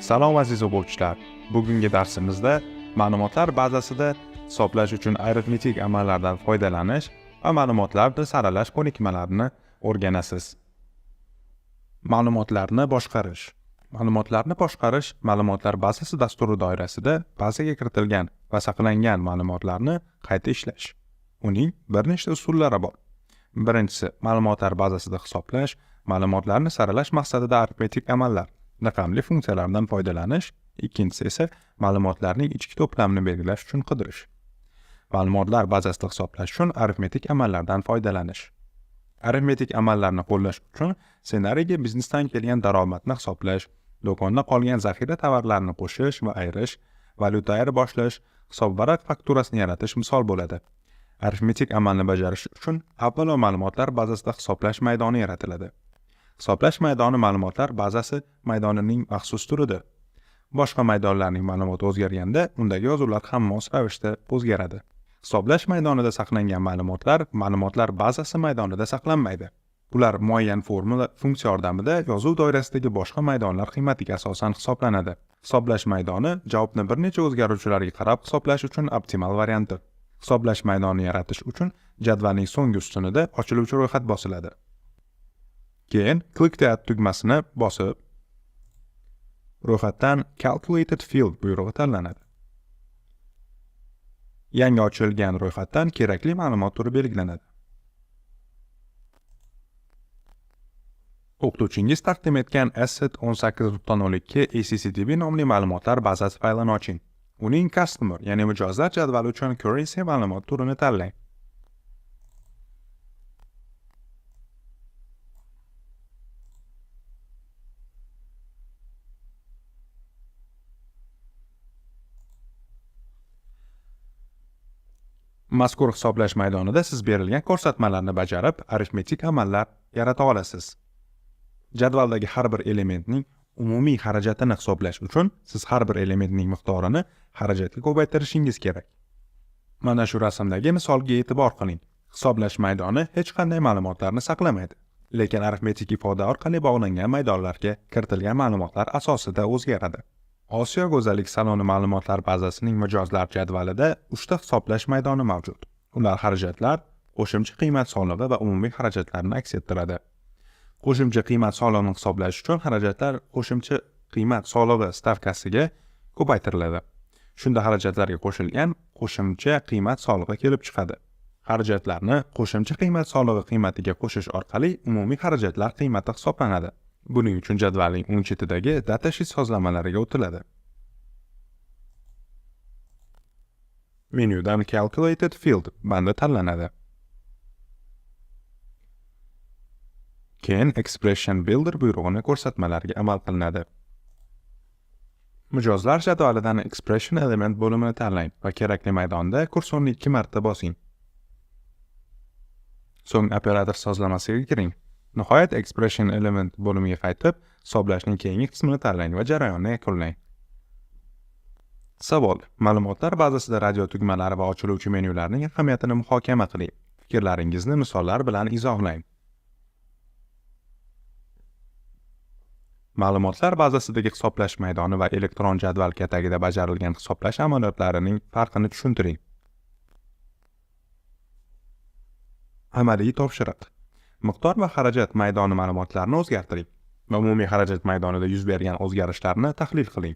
Salom aziz o'quvchilar. Bugungi darsimizda ma'lumotlar bazasida hisoblash uchun arifmetik amallardan foydalanish va ma'lumotlarni saralash ko'nikmalarini o'rganasiz. Ma'lumotlarni boshqarish. Ma'lumotlar bazasi dasturi doirasida bazaga kiritilgan va saqlangan ma'lumotlarni qayta ishlash. Uning bir nechta usullari bor. Birinchisi, ma'lumotlar bazasida hisoblash, ma'lumotlarni saralash maqsadida arifmetik amallar, raqamli funksiyalardan foydalanish. Ikkinchisi esa ma'lumotlarning ichki to'plamini belgilash uchun qidirish. Ma'lumotlar bazasida hisoblash uchun arifmetik amallardan foydalanish. Arifmetik amallarni qo'llash uchun ssenariyga biznesdan kelgan daromadni hisoblash, do'konda qolgan zaxira tovarlarni qo'shish va ayirish, valyuta ayirboshlash, hisobvaraq fakturasini yaratish misol bo'ladi. Arifmetik amalni bajarish uchun avvalo ma'lumotlar bazasida hisoblash maydoni yaratiladi. Hisoblash maydoni ma'lumotlar bazasi maydonining maxsus turidir. Boshqa maydonlarning ma'lumoti o'zgarganda, undagi yozuvlar ham mos ravishda o'zgaradi. Hisoblash maydonida saqlangan ma'lumotlar bazasi maydonida saqlanmaydi. Ular muayyan formula funksiya yordamida yozuv doirasidagi boshqa maydonlar qiymatiga asosan hisoblanadi. Hisoblash maydoni javobni bir necha o'zgaruvchilarga qarab hisoblash uchun optimal variantdir. Hisoblash maydonini yaratish uchun jadvalning so'nggi ustunida ochiluvchi ro'yxat bosiladi. Keyin Click to Add tugmasini bosib, ro'yxatdan Calculated Field buyrug'i tanlanadi. Yangi ochilgan ro'yxatdan kerakli ma'lumot turi belgilanadi. O'qituvchingiz taqdim etgan Asset 18.02 ACCDB nomli ma'lumotlar bazasi faylini oching. Uning Customer, ya'ni mijozlar jadvali uchun Currency ma'lumot turini tanlang. Mazkur hisoblash maydonida siz berilgan ko'rsatmalarni bajarib, arifmetik amallar yarata olasiz. Jadvaldagi har bir elementning umumiy xarajatini hisoblash uchun siz har bir elementning miqdorini xarajatga ko'paytirishingiz kerak. Mana shu rasmdagi misolga e'tibor qiling. Hisoblash maydoni hech qanday ma'lumotlarni saqlamaydi, lekin arifmetik ifoda orqali bog'langan maydonlarga kiritilgan ma'lumotlar asosida o'zgaradi. Osiyo go'zallik saloni ma'lumotlar bazasining mijozlar jadvalida 3 ta hisoblash maydoni mavjud. Ular xarajatlar, qo'shimcha qiymat solig'i va umumiy xarajatlarni aks ettiradi. Qo'shimcha qiymat solig'ini hisoblash uchun xarajatlar qo'shimcha qiymat solig'i stavkasiga ko'paytiriladi. Shunda xarajatlarga qo'shilgan qo'shimcha qiymat solig'i kelib chiqadi. Xarajatlarni qo'shimcha qiymat solig'i qiymatiga qo'shish orqali umumiy xarajatlar qiymati hisoblanadi. Buning uchun jadvalning o'ng chetidagi datasheet sozlamalariga o'tiladi. Menyudan Calculated Field bandi tanlanadi. Keyin Expression Builder buyrug'ini ko'rsatmalarga amal qilinadi. Mijozlar jadvalidan Expression Element bo'limini tanlang va kerakli maydonda kursorni 2 marta bosing. So'ng operator sozlamasiga kiring. Nihoyat Expression Element bo'limiga qaytib, hisoblashning keyingi qismini tanlang va jarayonni yakunlang. Savol: ma'lumotlar bazasida radio tugmalari va ochiluvchi menyularning ahamiyatini muhokama qiling. Fikrlaringizni misollar bilan izohlang. Ma'lumotlar bazasidagi hisoblash maydoni va elektron jadval katagida bajarilgan hisoblash amaliyotlarining farqini tushuntiring. Amaliy topshiriq. Miqdor va xarajat maydoni ma'lumotlarini o'zgartiring va umumiy xarajat maydonida yuz bergan o'zgarishlarni tahlil qiling.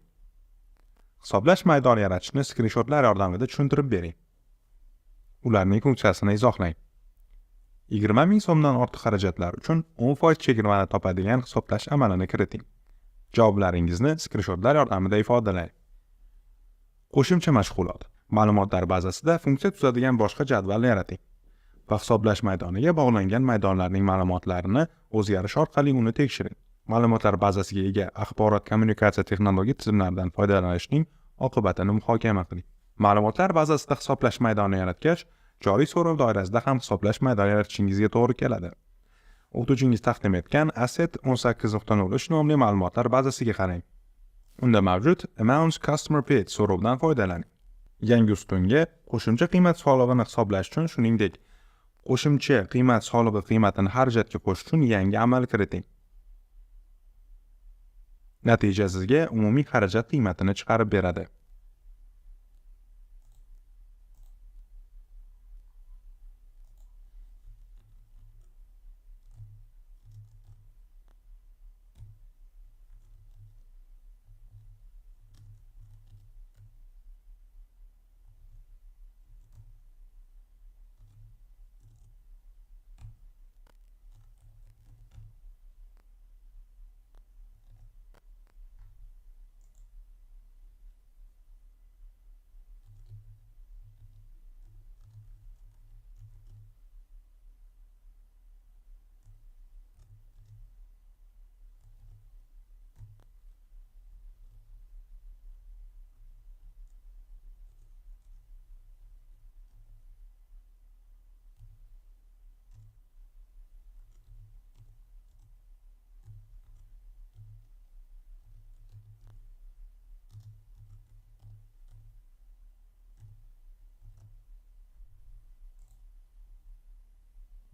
Hisoblash maydoni yaratishni skrinshotlar yordamida tushuntirib bering. Ularning funksiyasini izohlang. 20 ming so'mdan ortiq xarajatlar uchun 10% chegirmani topadigan hisoblash amalini kiriting. Javoblaringizni skrinshotlar yordamida ifodalang. Qo'shimcha mashg'ulot. Ma'lumotlar bazasida funksiya tuzadigan boshqa jadvalni yarating va hisoblash maydoniga bog'langan maydonlarning ma'lumotlarini o'zgarish orqali uni tekshiring. Ma'lumotlar bazasiga ega axborot kommunikatsiya texnologik tizimlaridan foydalanishning oqibatini muhokama qiling. Ma'lumotlar bazasida hisoblash maydoni yaratgach, joriy so'rov doirasida ham hisoblash maydoni yaratishingizga to'g'ri keladi. O'qituvchingiz taqdim etgan Asset 18.03 nomli ma'lumotlar bazasiga qarang. Unda mavjud Amounts Customer Paid so'rovidan foydalaning. Yangi ustunga qo'shimcha qiymat solig'ini hisoblash uchun, shuningdek, qo'shimcha qiymat solig'i qiymatini xarajatga qo'shish uchun yangi amal kiriting. Natija sizga umumiy xarajat qiymatini chiqarib beradi.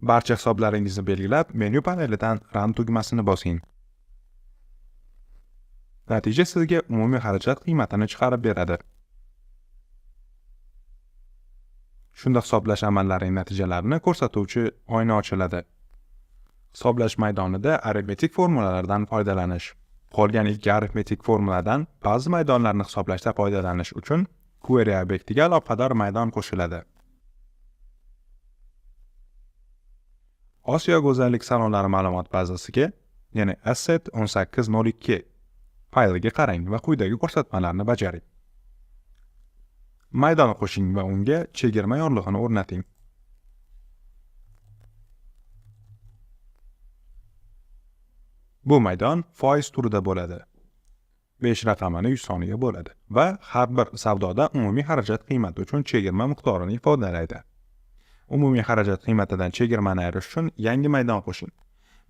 Barcha hisoblaringizni belgilab, menyu panelidan Run tugmasini bosing. Natija sizga umumiy xarajat qiymatini chiqarib beradi. Shunda hisoblash amallarining natijalarini ko'rsatuvchi oyna ochiladi. Hisoblash maydonida arifmetik formulalardan foydalanish. Qolgan ikki arifmetik formuladan ba'zi maydonlarni hisoblashda foydalanish uchun query obyektiga aloqador maydon qo'shiladi. Osiyo go'zallik salonlari ma'lumot bazasiga, ya'ni Asset 1802 fayliga qarang va quyidagi ko'rsatmalarni bajaring. Maydon qo'shing va unga chegirma yorlig'ini o'rnating. Bu maydon foiz turida bo'ladi. 5 raqamini 100 soniga bo'ladi va har bir savdoda umumiy xarajat qiymati uchun chegirma miqdorini ifodalaydi. Umumiy xarajat qiymatidan chegirmani ayirish uchun yangi maydon qo'shing.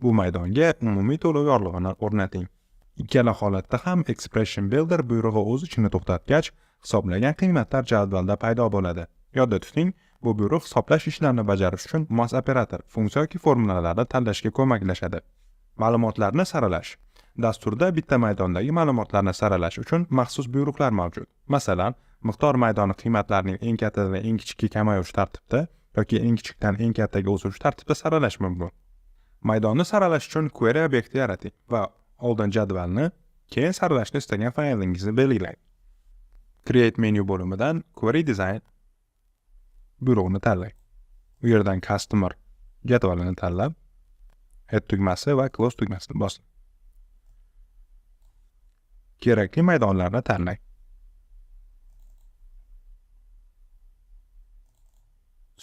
Bu maydonga umumiy to'lov yorlig'ini o'rnating. Ikkala holatda ham Expression Builder buyrug'i o'z ichini to'xtatgach, hisoblagan qiymatlar jadvalda paydo bo'ladi. Yodda tuting, bu buyruq hisoblash ishlarini bajarish uchun mos operator, funksiya yoki formulalarni tanlashga ko'maklashadi. Ma'lumotlarni saralash. Dasturda bitta maydondagi ma'lumotlarni saralash uchun maxsus buyruqlar mavjud. Masalan, miqdor maydoni qiymatlarning eng kattadan eng kichikka kamayuvchi tartibda yoki eng kichikdan eng kattaga o'suvchi tartibda saralash mumkin. Maydonni saralash uchun query obyekti yarating va oldin jadvalni, keyin saralashni istagan faylingizni belgilang. Create menu bo'limidan Query Design buyrug'ini tanlang. U yerdan Customer jadvalini tanlab, Add tugmasi va Close tugmasini bosing. Kerakli maydonlarni tanlang.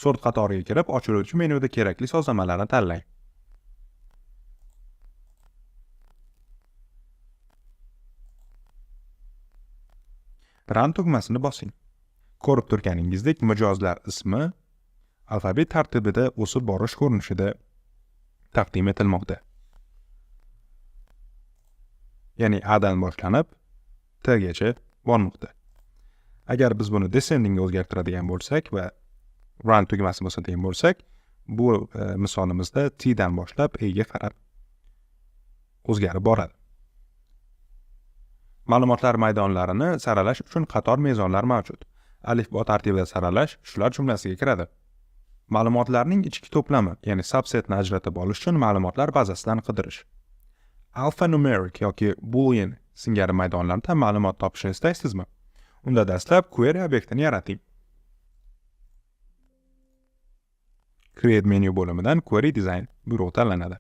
Sort qatoriga kirib, ochiluvchi menyuda kerakli sozlamalarni tanlang. Run tugmasini bosing. Ko'rib turganingizdek, mijozlar ismi alfabet tartibida o'sib borish ko'rinishida taqdim etilmoqda. Ya'ni A dan boshlanib T gacha bormoqda. Agar biz buni descending ga o'zgartiradigan bo'lsak va Run tugmasini bosadigan bo'lsak, bu misolimizda T dan boshlab E ga qarab o'zgarib boradi. Ma'lumotlar maydonlarini saralash uchun qator mezonlar mavjud. Alifbo tartibida saralash shular jumlasiga kiradi. Ma'lumotlarning ichki to'plami, ya'ni subsetni ajratib olish uchun ma'lumotlar bazasidan qidirish. Alphanumeric yoki Boolean singari maydonlarda ma'lumot topishni istaysizmi? Unda dastlab query obyektini yarating. Create menu bo'limidan Query Design buyrug'i tanlanadi.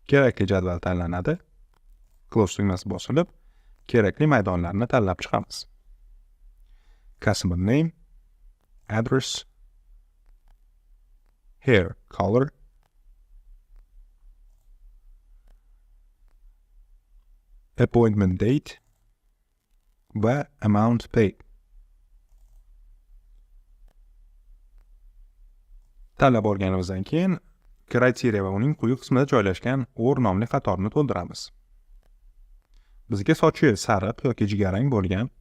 Kerakli jadval tanlanadi. Close tugmasi bosilib, kerakli maydonlarni tanlab chiqamiz. Customer name, address, hair color, appointment date va amount paid. Tanlab olganimizdan keyin kriteriya va uning quyi qismida joylashgan or nomli qatorni to'ldiramiz. Bizga sochi sariq yoki jigarrang bo'lgan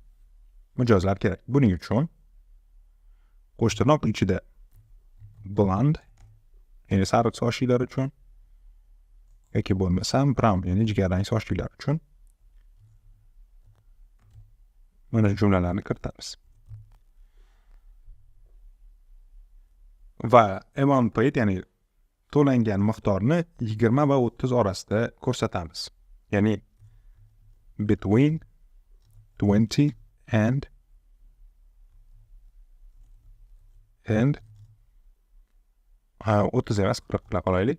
mijozlar kerak. Buning uchun qo'sh tirnoq ichida blond, ya'ni sariq sochlilar uchun yoki bo'lmasam brown, ya'ni jigarrang sochlilar uchun mana shu jumlalarni kiritamiz. Va amount paid, ya'ni to'langan miqdorni 20 va 30 orasida ko'rsatamiz. Ya'ni between 20 and 30 emas, 40 qila qolaylik.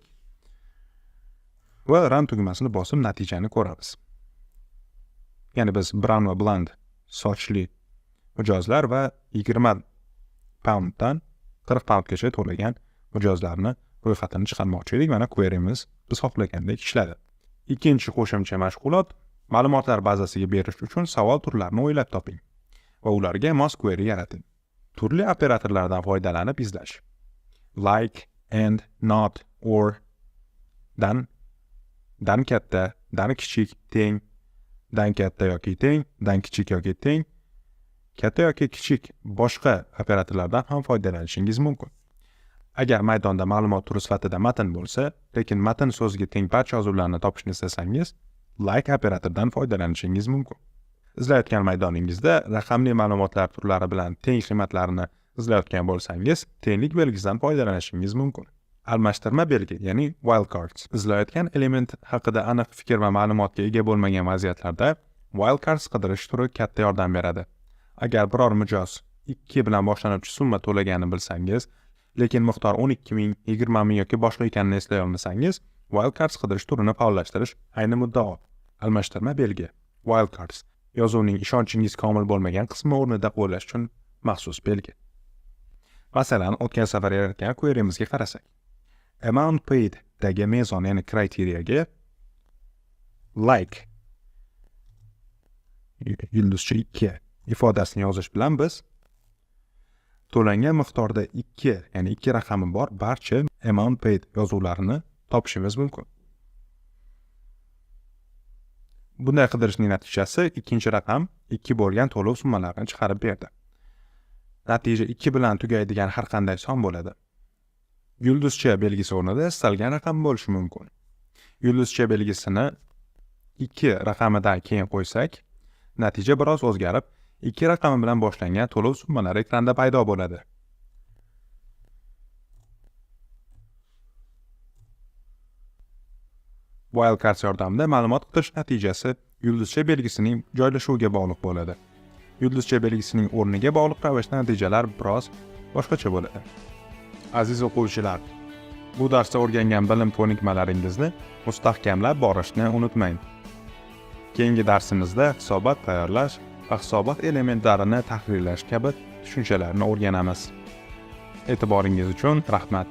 Va run tugmasini bosib natijani ko'ramiz. Ya'ni biz brown va blond sochli mijozlar va 20 pounddan 40 poundgacha to'lagan mijozlarni ro'yxatini chiqarmoqchi edik. Mana query'miz biz xohlagandek ishladi. Ikkinchi qo'shimcha mashg'ulot: ma'lumotlar bazasiga berish uchun savol turlarini o'ylab toping va ularga mos query yarating. Turli operatorlardan foydalanib izlash. Like, and, not, or, dan katta, dan kichik, teng, dan katta yoki teng, dan kichik yoki teng, katta yoki kichik boshqa operatorlardan ham foydalanishingiz mumkin. Agar maydonda ma'lumot turi sifatida matn bo'lsa, lekin matn so'ziga teng barcha yozuvlarni topishni istasangiz, like operatordan foydalanishingiz mumkin. Izlayotgan maydoningizda raqamli ma'lumotlar turlari bilan teng qiymatlarini izlayotgan bo'lsangiz, tenglik belgisidan foydalanishingiz mumkin. Almashtirma belgi, ya'ni wildcards. Izlayotgan element haqida aniq fikr va ma'lumotga ega bo'lmagan vaziyatlarda wildcards qidirish turi katta yordam beradi. Agar biror mijoz 2 bilan boshlanuvchi summa to'laganini bilsangiz, lekin miqdor 12,000, 20,000 yoki boshqa ekanini eslay olmasangiz, wildcards qidirish turini faollashtirish ayni muddao. Almashtirma belgi, wildcards, yozuvning ishonchingiz komil bo'lmagan qismi o'rnida qo'llash uchun maxsus belgi. Masalan, o'tgan safar yaratgan query'mizga qarasak, amount paid dagi mezon, ya'ni kriteriyaga like yulduzcha 2 ifodasini yozish bilan biz to'langan miqdorda 2, ya'ni 2 raqami bor barcha amount paid yozuvlarini topishimiz mumkin. Bunday qidirishning natijasi ikkinchi raqam 2 bo'lgan to'lov summalarini chiqarib berdi. Natija 2 bilan tugaydigan har qanday son bo'ladi. Yulduzcha belgisi o'rnida istalgan raqam bo'lishi mumkin. Yulduzcha belgisini 2 raqamidan keyin qo'ysak, natija biroz o'zgarib, 2 raqami bilan boshlangan to'lov summalari ekranda paydo bo'ladi. Wildcards yordamida ma'lumot qidirish natijasi yulduzcha belgisining joylashuviga bog'liq bo'ladi. Yulduzcha belgisining o'rniga bog'liq ravishda natijalar biroz boshqacha bo'ladi. Aziz o'quvchilar, bu darsda o'rgangan bilim ko'nikmalaringizni mustahkamlab borishni unutmang. Keyingi darsimizda hisobot tayyorlash va hisobot elementlarini tahrirlash kabi tushunchalarni o'rganamiz. E'tiboringiz uchun rahmat.